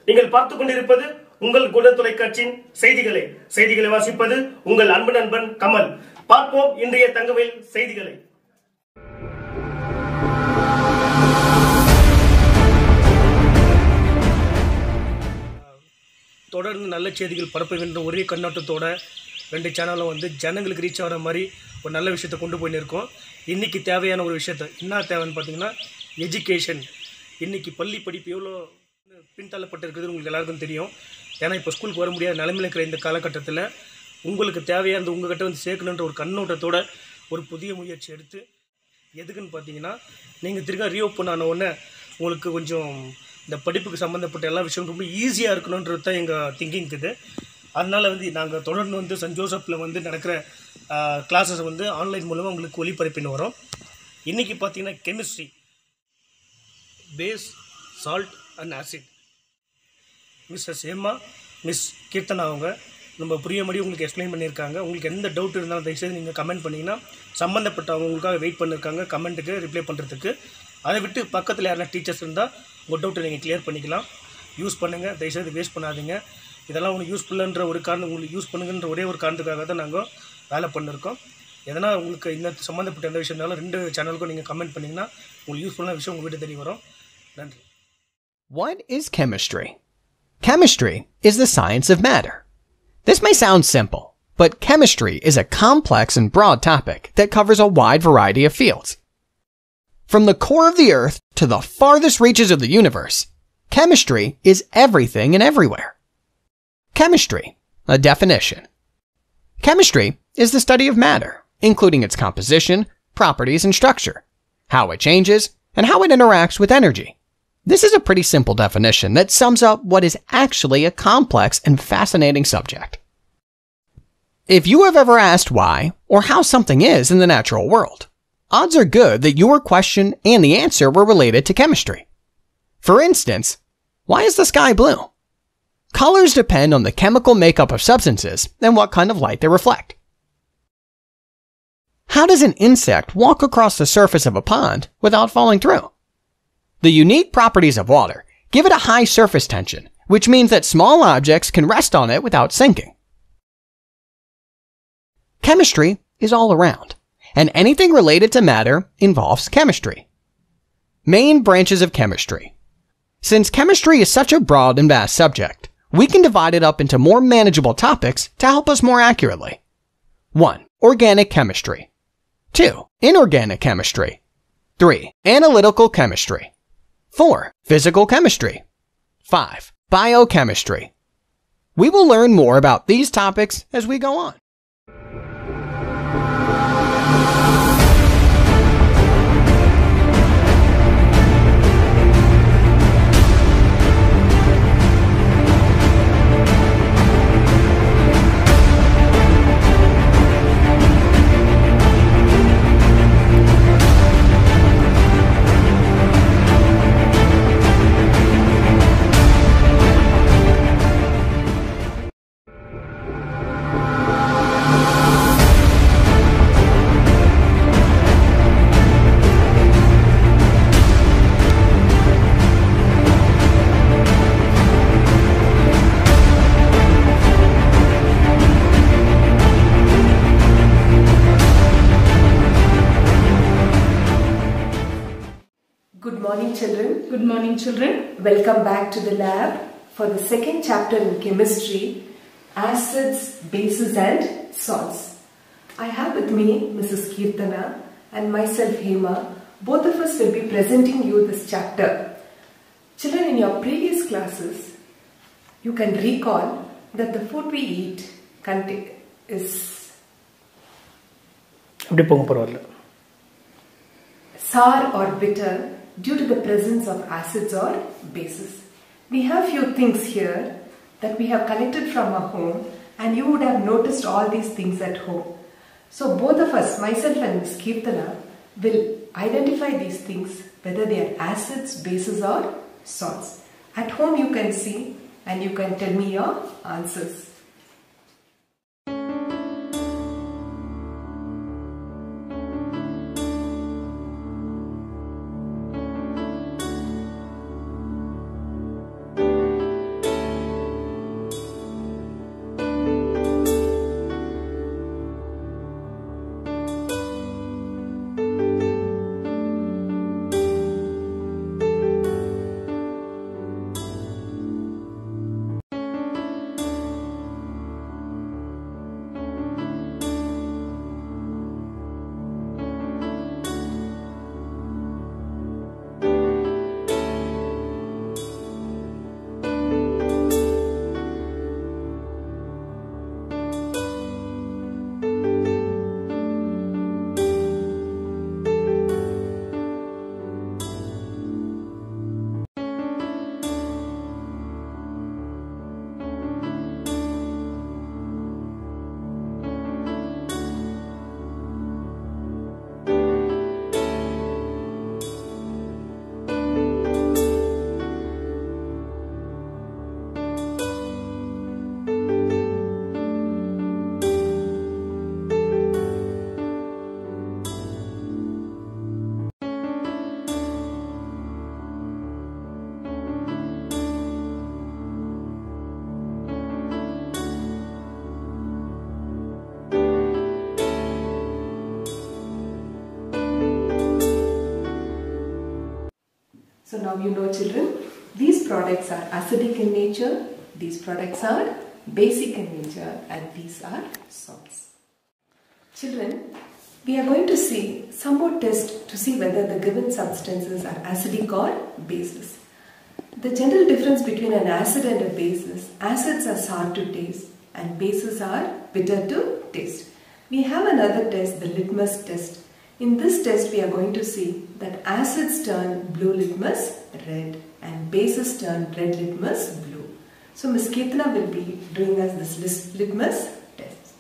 நீங்கள் பார்த்துக் கொண்டிருப்பது உங்கள் குண தொலைக்காட்சியின் செய்திகளை வாசிப்பது உங்கள் அன்பு நண்பன் கமல். பார்ப்போம் இன்றைய தங்கவேல் செய்திகளை. தொடர்ந்து நல்ல செய்திகள் பரப்ப வேண்டும் ஒரே கண்ணோட்டத்தோட 2 சேனலும் ஜனங்களுக்கு ரீச் ஆகிற மாதிரி ஒரு நல்ல விஷயத்தை கொண்டு போயின்னு இருக்கோம். இன்றைக்கி தேவையான ஒரு விஷயத்தை என்ன தேவைன்னு பார்த்தீங்கன்னா எஜுகேஷன். இன்றைக்கி பள்ளி படிப்பு எவ்வளோ பின்தள்ளப்பட்டிருக்குது உங்களுக்கு எல்லாருக்கும் தெரியும். ஏன்னா இப்போ ஸ்கூலுக்கு வர முடியாத நிலைமையில் இருக்கிற இந்த காலகட்டத்தில் உங்களுக்கு தேவையானது உங்கள்கிட்ட சேர்க்கணுன்ற ஒரு கண்ணோட்டத்தோட ஒரு புதிய முயற்சி எடுத்து எதுக்குன்னு பார்த்தீங்கன்னா நீங்கள் திரும்ப ரீஓப்பன் ஆன உடனே உங்களுக்கு கொஞ்சம் இந்த படிப்புக்கு சம்மந்தப்பட்ட எல்லா விஷயம் ரொம்ப ஈஸியாக இருக்கணுன்றது தான் எங்கள் திங்கிங் இது. அதனால் நாங்கள் தொடர்ந்து சென்ட் ஜோசப்பில் நடக்கிற கிளாஸஸ் ஆன்லைன் மூலமாக உங்களுக்கு ஒளிபரப்பின்னு வரோம். இன்றைக்கி பார்த்தீங்கன்னா chemistry, base, salt and acid. Mrs Hema, Miss Keerthana அவங்க நம்ம புரிய மாதிரி உங்களுக்கு எக்ஸ்பிளைன் பண்ணியிருக்காங்க. உங்களுக்கு எந்த டவுட் இருந்தாலும் தயவுசெய்து நீங்கள் கமெண்ட் பண்ணிங்கன்னா சம்மந்தப்பட்டவங்க உங்களுக்காக வெயிட் பண்ணியிருக்காங்க கமெண்ட்டுக்கு ரிப்ளை பண்ணுறதுக்கு. அதை விட்டு பக்கத்தில் யாருன்னா டீச்சர்ஸ் இருந்தால் உங்கள் டவுட்டை நீங்கள் கிளியர் பண்ணிக்கலாம். யூஸ் பண்ணுங்கள், தயவுசெய்து வேஸ்ட் பண்ணாதீங்க. இதெல்லாம் உங்களுக்கு யூஸ்ஃபுல்லுன்ற ஒரு காரணம், உங்களுக்கு யூஸ் பண்ணுங்கன்ற ஒரே ஒரு காரணத்துக்காக தான் நாங்கள் வேலை பண்ணியிருக்கோம். எதனால் உங்களுக்கு இந்த சம்மந்தப்பட்ட எந்த விஷயம் இருந்தாலும் 2 சேனலுக்கும் நீங்கள் கமெண்ட் பண்ணிங்கன்னா உங்களுக்கு யூஸ்ஃபுல்லான விஷயம் உங்கள் வீட்டு தெரிய வரும். நன்றி. What is chemistry? Chemistry is the science of matter. This may sound simple, but chemistry is a complex and broad topic that covers a wide variety of fields. From the core of the Earth to the farthest reaches of the universe, chemistry is everything and everywhere. Chemistry, a definition. Chemistry is the study of matter, including its composition, properties, and structure, how it changes, and how it interacts with energy. This is a pretty simple definition that sums up what is actually a complex and fascinating subject. If you have ever asked why or how something is in the natural world, odds are good that your question and the answer were related to chemistry. For instance, why is the sky blue? Colors depend on the chemical makeup of substances and what kind of light they reflect. How does an insect walk across the surface of a pond without falling through? The unique properties of water give it a high surface tension, which means that small objects can rest on it without sinking. Chemistry is all around, and anything related to matter involves chemistry. Main branches of chemistry. Since chemistry is such a broad and vast subject, we can divide it up into more manageable topics to help us more accurately. 1. Organic chemistry. 2. Inorganic chemistry. 3. Analytical chemistry. 4. Physical chemistry. 5. Biochemistry. We will learn more about these topics as we go on. Good morning children. Welcome back to the lab for the second chapter in chemistry, acids, bases and salts. I have with me Mrs. Kirtana and myself Hema. Both of us will be presenting you this chapter. Children, in your previous classes you can recall that the food we eat is sour or bitter due to the presence of acids or bases. We have few things here that we have collected from our home, and you would have noticed all these things at home. So both of us, myself and Ms. Kirtana, will identify these things whether they are acids, bases or salts. At home you can see and you can tell me your answers. So now you know, children, these products are acidic in nature, these products are basic in nature, and these are salts. Children, we are going to see some more tests to see whether the given substances are acidic or bases. The general difference between an acid and a base is acids are sour to taste and bases are bitter to taste. We have another test, the litmus test. In this test, we are going to see that acids turn blue litmus red and bases turn red litmus blue. So Ms. Ketana will be doing us this litmus test.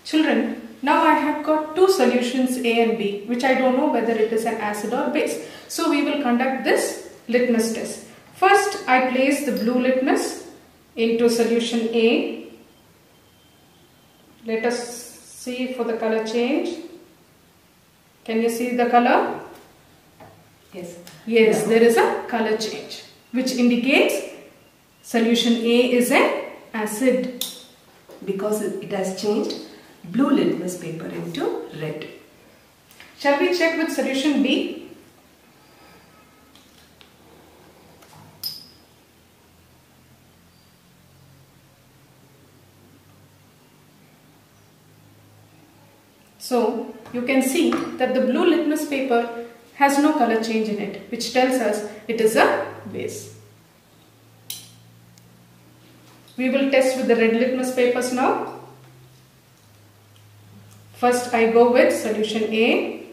Children, now I have got two solutions A and B, which I don't know whether it is an acid or base. So we will conduct this litmus test. First, I place the blue litmus into solution A. Let us see for the color change. Can you see the color? Yes. Yes, there is a color change, which indicates solution A is an acid. Because it has changed blue litmus paper into red. Shall we check with solution B? So, you can see that the blue litmus paper has no color change in it, which tells us it is a base. We will test with the red litmus papers now. First, I go with solution A.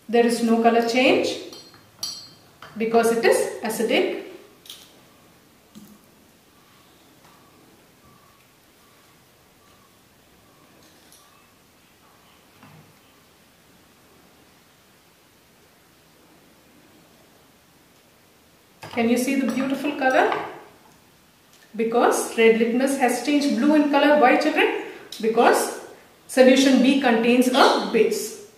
There is no color change because it is acidic. Can you see the beautiful color? Because red litmus has changed blue in color. Why, children? Because solution B contains a base.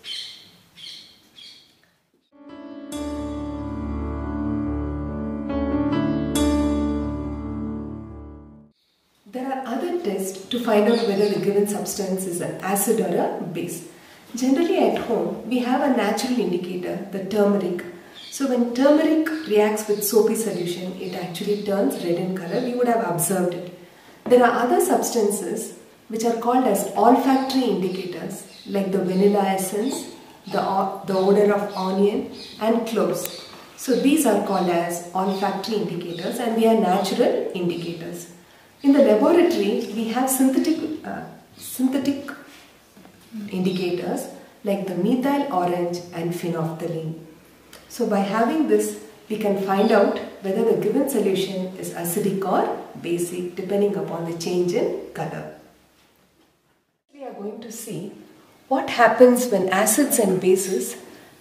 There are other tests to find out whether the given substance is an acid or a base. Generally at home, we have a natural indicator, the turmeric. So when turmeric reacts with soapy solution, it actually turns red in color. We would have observed it. There are other substances which are called as olfactory indicators, like the vanilla essence, the odor of onion and cloves. So these are called as olfactory indicators and they are natural indicators. In the laboratory, we have synthetic indicators like the methyl orange and phenolphthalein. So by having this, we can find out whether the given solution is acidic or basic depending upon the change in color. We are going to see what happens when acids and bases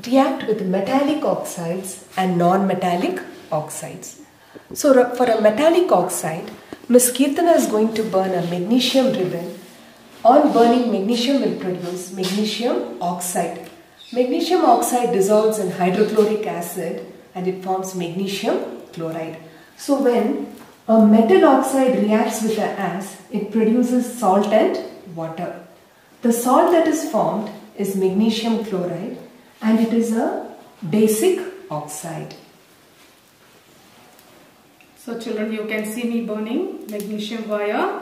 react with metallic oxides and non-metallic oxides. So for a metallic oxide, Ms. Ketana is going to burn a magnesium ribbon. On burning, magnesium will produce magnesium oxide. Magnesium oxide dissolves in hydrochloric acid and it forms magnesium chloride. So when a metal oxide reacts with the acid, it produces salt and water. The salt that is formed is magnesium chloride and it is a basic oxide. So children, you can see me burning magnesium wire.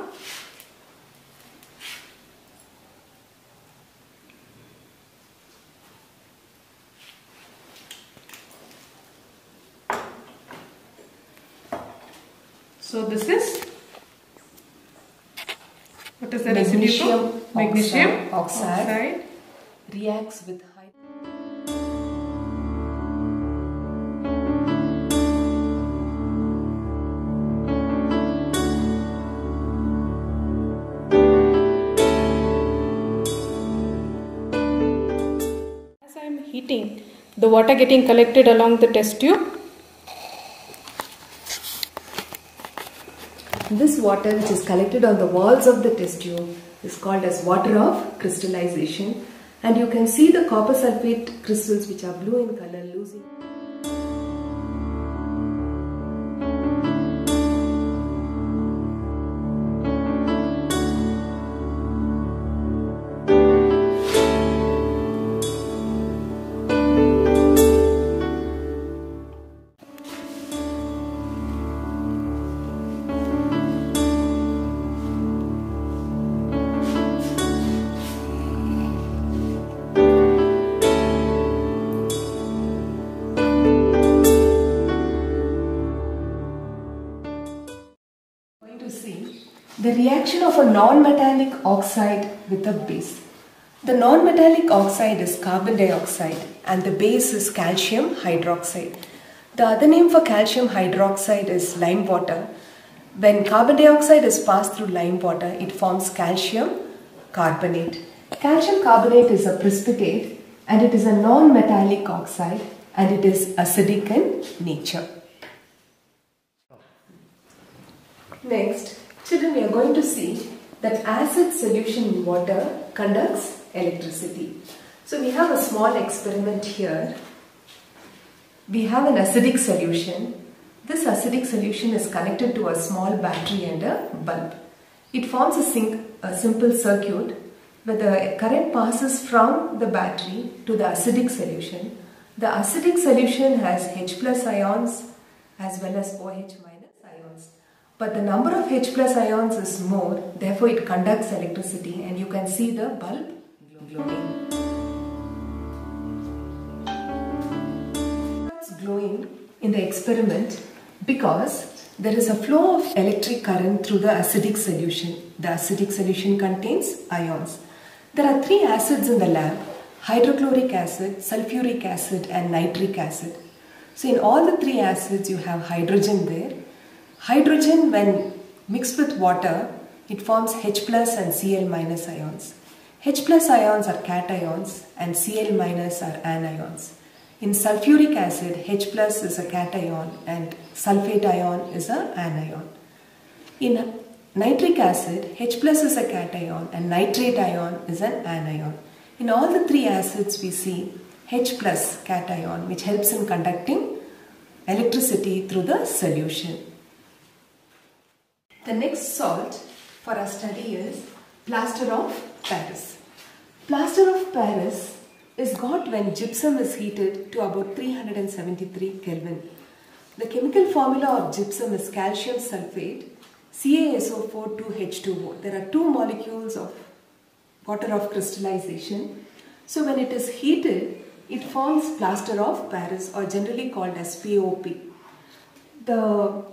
So this is, what is the residue? Magnesium oxide reacts with As I am heating, the water getting collected along the test tube. This water which is collected on the walls of the test tube is called as water of crystallization, and you can see the copper sulfate crystals which are blue in color losing. The reaction of a non-metallic oxide with a base. The non-metallic oxide is carbon dioxide and the base is calcium hydroxide. The other name for calcium hydroxide is lime water. When carbon dioxide is passed through lime water, it forms calcium carbonate. Calcium carbonate is a precipitate and it is a non-metallic oxide and it is acidic in nature. Next, children, we are going to see that acid solution in water conducts electricity. So we have a small experiment here. We have an acidic solution. This acidic solution is connected to a small battery and a bulb. It forms a simple circuit where the current passes from the battery to the acidic solution. The acidic solution has H plus ions as well as OH minus ions. But the number of H plus ions is more, therefore it conducts electricity, and you can see the bulb glowing. It's glowing in the experiment because there is a flow of electric current through the acidic solution. The acidic solution contains ions. There are 3 acids in the lab: hydrochloric acid, sulfuric acid and nitric acid. So in all the 3 acids you have hydrogen there. Hydrogen, when mixed with water, it forms H plus and Cl minus ions. H plus ions are cations and Cl minus are anions. In sulfuric acid, H plus is a cation and sulfate ion is an anion. In nitric acid, H plus is a cation and nitrate ion is an anion. In all the 3 acids we see H plus cation, which helps in conducting electricity through the solution. The next salt for our study is plaster of Paris. Plaster of Paris is got when gypsum is heated to about 373 Kelvin. The chemical formula of gypsum is calcium sulfate, CaSO4 2H2O. There are 2 molecules of water of crystallization. So when it is heated, it forms plaster of Paris, or generally called as POP. The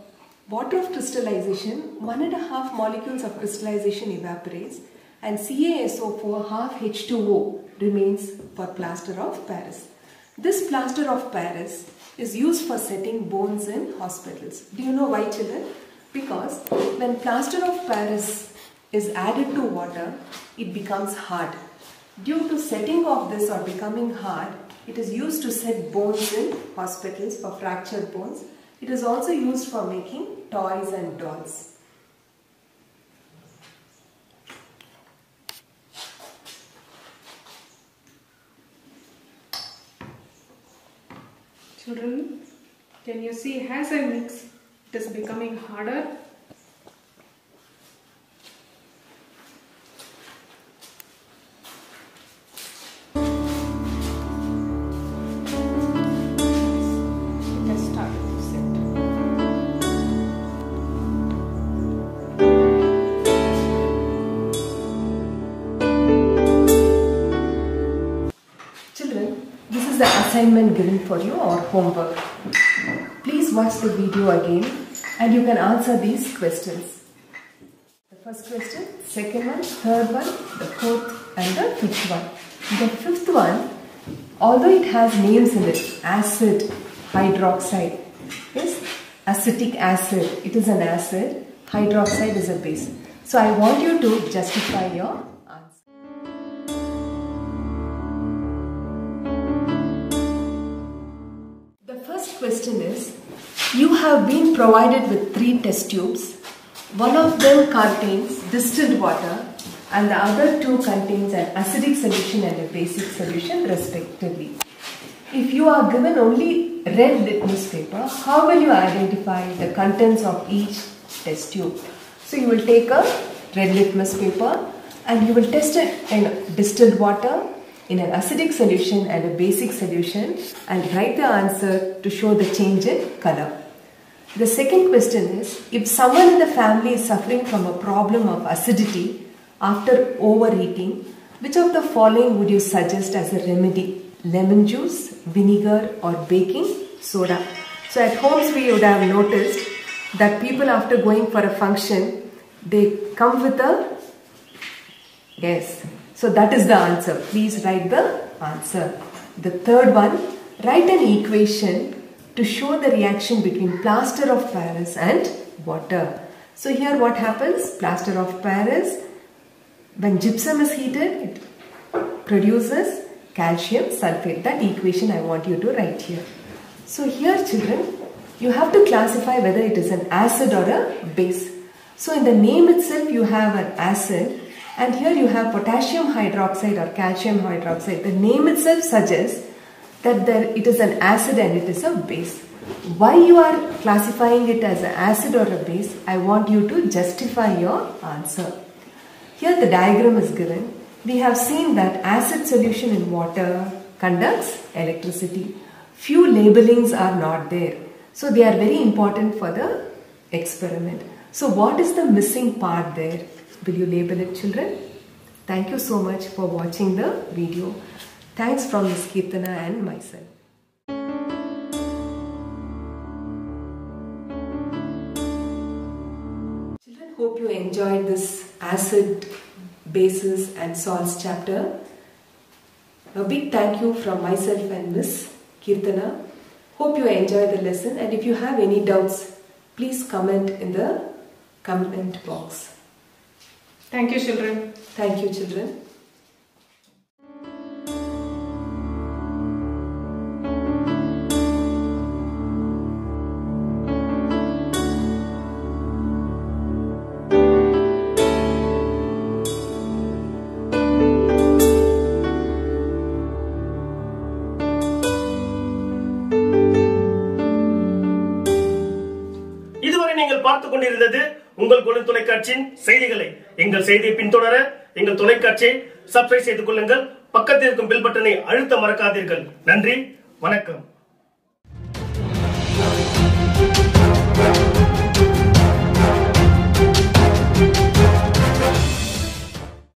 water of crystallization, 1.5 molecules of crystallization evaporates and CaSO4 half H2O remains for plaster of Paris. This plaster of Paris is used for setting bones in hospitals. Do you know why, children? Because when plaster of Paris is added to water, it becomes hard. Due to setting of this or becoming hard, it is used to set bones in hospitals for fractured bones. It is also used for making toys and dolls. Children, can you see as I mix, it is becoming harder? Assignment given for you or homework. Please watch the video again and you can answer these questions. The first question, second one, third one, the fourth and the fifth one. The fifth one, although it has names in it, acid, hydroxide, yes, acetic acid, it is an acid, hydroxide is a base. So I want you to justify your answer. The first question is, you have been provided with 3 test tubes. One of them contains distilled water and the other 2 contains an acidic solution and a basic solution respectively. If you are given only red litmus paper, how will you identify the contents of each test tube? So you will take a red litmus paper and you will test it in distilled water, in an acidic solution and a basic solution, and write the answer to show the change in color. The second question is, if someone in the family is suffering from a problem of acidity after overeating, which of the following would you suggest as a remedy? Lemon juice, vinegar or baking soda? So at homes we would have noticed that people after going for a function, They come with a, yes. So that is the answer. Please write the answer. The third one, write an equation to show the reaction between plaster of Paris and water. So here what happens? Plaster of Paris, when gypsum is heated, it produces calcium sulfate. That equation I want you to write here. So here children, you have to classify whether it is an acid or a base. So in the name itself you have an acid, and here you have potassium hydroxide or calcium hydroxide. The name itself suggests that it is an acid and it is a base. Why you are classifying it as an acid or a base? I want you to justify your answer. Here the diagram is given. We have seen that acid solution in water conducts electricity. Few labelings are not there. So they are very important for the experiment. So what is the missing part there? Will you label it, children? Thank you so much for watching the video. Thanks from Ms. Kirtana and myself. Children, hope you enjoyed this acid, bases and salts chapter. A big thank you from myself and Ms. Kirtana. Hope you enjoyed the lesson, and if you have any doubts, please comment in the comment box. Thank you, children. Thank you, children. பார்த்துக் கொண்டிருந்தது உங்கள் குழந்தை தொலைக்காட்சியின் செய்திகளை. எங்கள் செய்தியை பின்தொடர எங்கள் தொலைக்காட்சியை சப்ஸ்கிரைப் செய்து கொள்ளுங்கள். பக்கத்தில் இருக்கும் பெல் பட்டனை அழுத்த மறக்காதீர்கள். நன்றி, வணக்கம்.